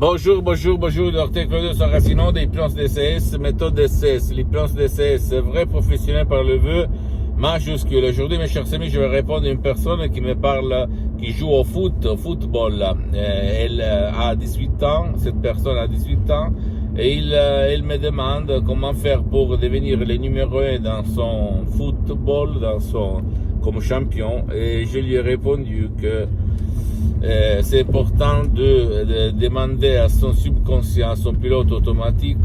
Bonjour, docteur Claudio Saracino d'Hypnose DCS, méthode DCS. L'hypnose DCS, vrai professionnel par le vœu majuscule. Aujourd'hui, mes chers amis, je vais répondre à une personne qui me parle, qui joue au football. Elle a 18 ans, cette personne a 18 ans, et elle me demande comment faire pour devenir le numéro 1 dans son football, comme champion. Et je lui ai répondu que c'est important de demander à son subconscient, à son pilote automatique,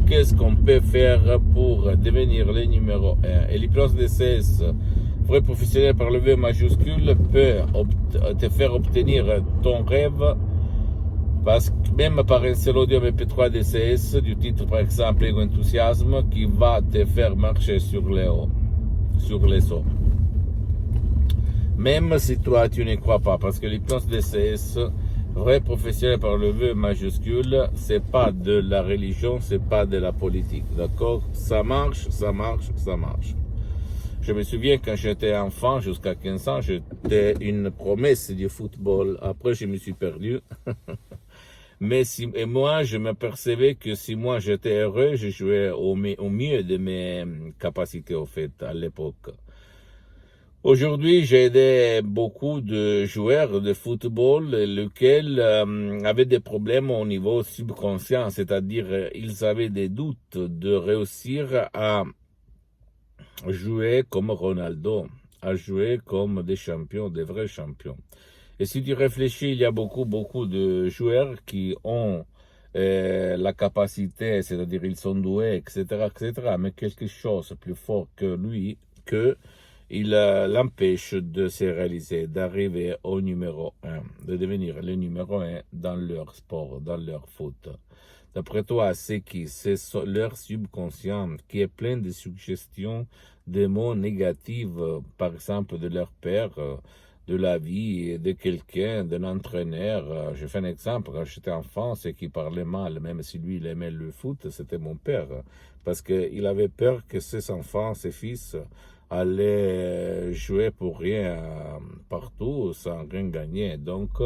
qu'est-ce qu'on peut faire pour devenir le numéro 1. Et l'hypnose DCS, vrai professionnel par le V majuscule, peut te faire obtenir ton rêve, parce que même par un seul audio MP3 DCS, du titre par exemple Ego Enthousiasme, qui va te faire marcher sur les eaux. Même si toi tu ne crois pas, parce que l'hypnose DCS, vrai professionnel par le vœu majuscule, c'est pas de la religion, c'est pas de la politique, d'accord? Ça marche. Je me souviens quand j'étais enfant, jusqu'à 15 ans, j'étais une promesse du football. Après, je me suis perdu. Et moi, je m'apercevais que si moi j'étais heureux, je jouais au mieux de mes capacités, au fait, à l'époque. Aujourd'hui, j'ai aidé beaucoup de joueurs de football, lesquels avaient des problèmes au niveau subconscient, c'est-à-dire ils avaient des doutes de réussir à jouer comme Ronaldo, à jouer comme des champions, des vrais champions. Et si tu réfléchis, il y a beaucoup de joueurs qui ont la capacité, c'est-à-dire ils sont doués, etc., mais quelque chose plus fort que lui, il l'empêche de se réaliser, d'arriver au numéro 1, de devenir le numéro 1 dans leur sport, dans leur foot. D'après toi, c'est qui? C'est leur subconscient qui est plein de suggestions, de mots négatifs, par exemple de leur père, de la vie de quelqu'un, d'un entraîneur. Je fais un exemple, quand j'étais enfant, c'est qui parlait mal, même si lui il aimait le foot, c'était mon père, parce qu'il avait peur que ses enfants, ses fils, allaient jouer pour rien partout sans rien gagner. Donc,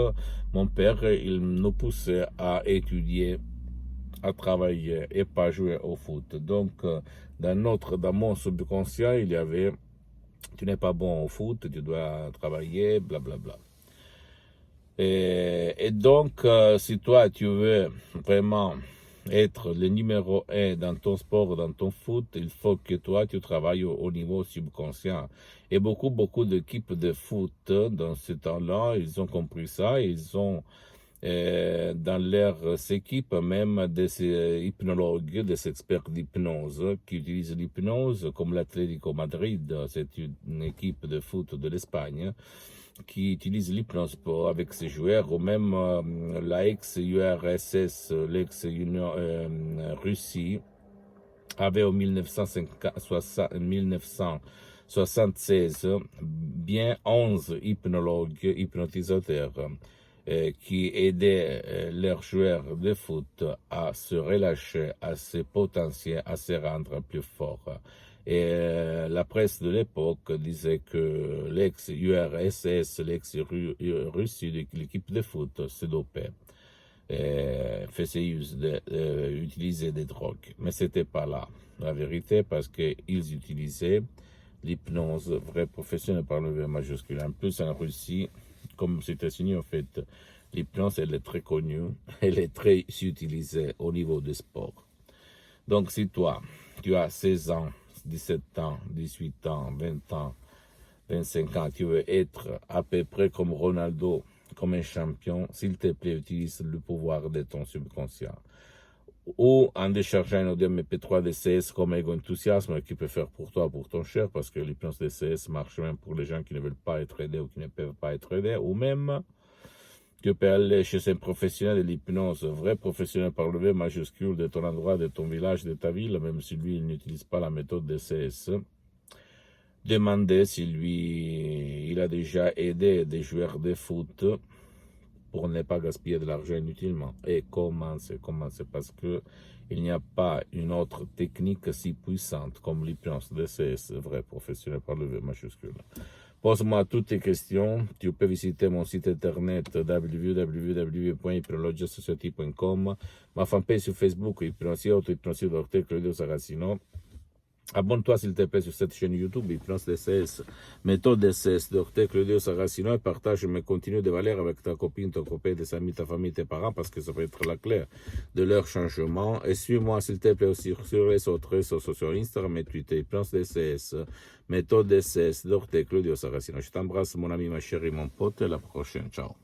mon père, il nous poussait à étudier, à travailler et pas jouer au foot. Donc, dans mon subconscient, il y avait, tu n'es pas bon au foot, tu dois travailler, blablabla. Et donc, si toi, tu veux vraiment être le numéro 1 dans ton sport, dans ton foot, il faut que toi, tu travailles au niveau subconscient. Et beaucoup d'équipes de foot, dans ce temps-là, ils ont compris ça, ils ont dans leurs équipes même des hypnologues, des experts d'hypnose qui utilisent l'hypnose, comme l'Atlético Madrid, c'est une équipe de foot de l'Espagne qui utilise l'hypnose avec ses joueurs, ou même la ex-URSS, l'ex-Union Russie, avait en 1976 bien 11 hypnotisateurs qui aidaient leurs joueurs de foot à se relâcher, à se potentier, à se rendre plus forts. Et la presse de l'époque disait que l'ex-URSS, l'ex-Russie de l'équipe de foot se dopait, faisait utiliser des drogues. Mais c'était pas là la vérité, parce qu'ils utilisaient l'hypnose vrai professionnel par le V majuscule. En plus, en Russie, comme aux États-Unis, en fait, l'hypnose, elle est très connue, elle est très utilisée au niveau du sport. Donc, si toi, tu as 16 ans, 17 ans, 18 ans, 20 ans, 25 ans, tu veux être à peu près comme Ronaldo, comme un champion, s'il te plaît, utilise le pouvoir de ton subconscient. Ou en déchargeant un audio MP3 DCS comme Ego Enthousiasme, qui peut faire pour toi, pour ton cher, parce que l'hypnose DCS marche même pour les gens qui ne veulent pas être aidés ou qui ne peuvent pas être aidés, ou même tu peux aller chez un professionnel de l'hypnose, vrai professionnel par le V majuscule de ton endroit, de ton village, de ta ville, même si lui il n'utilise pas la méthode DCS. Demander si lui il a déjà aidé des joueurs de foot pour ne pas gaspiller de l'argent inutilement. Et commencer, parce que il n'y a pas une autre technique si puissante comme l'hypnose DCS, vrai professionnel par le V majuscule. Pose-moi toutes tes questions. Tu peux visiter mon site internet www.hypnologiasociety.com, ma fanpage sur Facebook, Hypnosie Auto, Hypnosie Dr. Claudio Saracino. Abonne-toi s'il te plaît sur cette chaîne YouTube, Hypnose DCS, méthode DCS, Dr. Claudio Saracino, et partage mes contenus de valeur avec ta copine, ton copain, tes amis, ta famille, tes parents, parce que ça peut être la clé de leur changement. Et suis-moi s'il te plaît aussi sur les autres réseaux sociaux, Instagram et Twitter, Hypnose DCS, méthode DCS, Dr. Claudio Saracino. Je t'embrasse mon ami, ma chérie, mon pote, et à la prochaine. Ciao.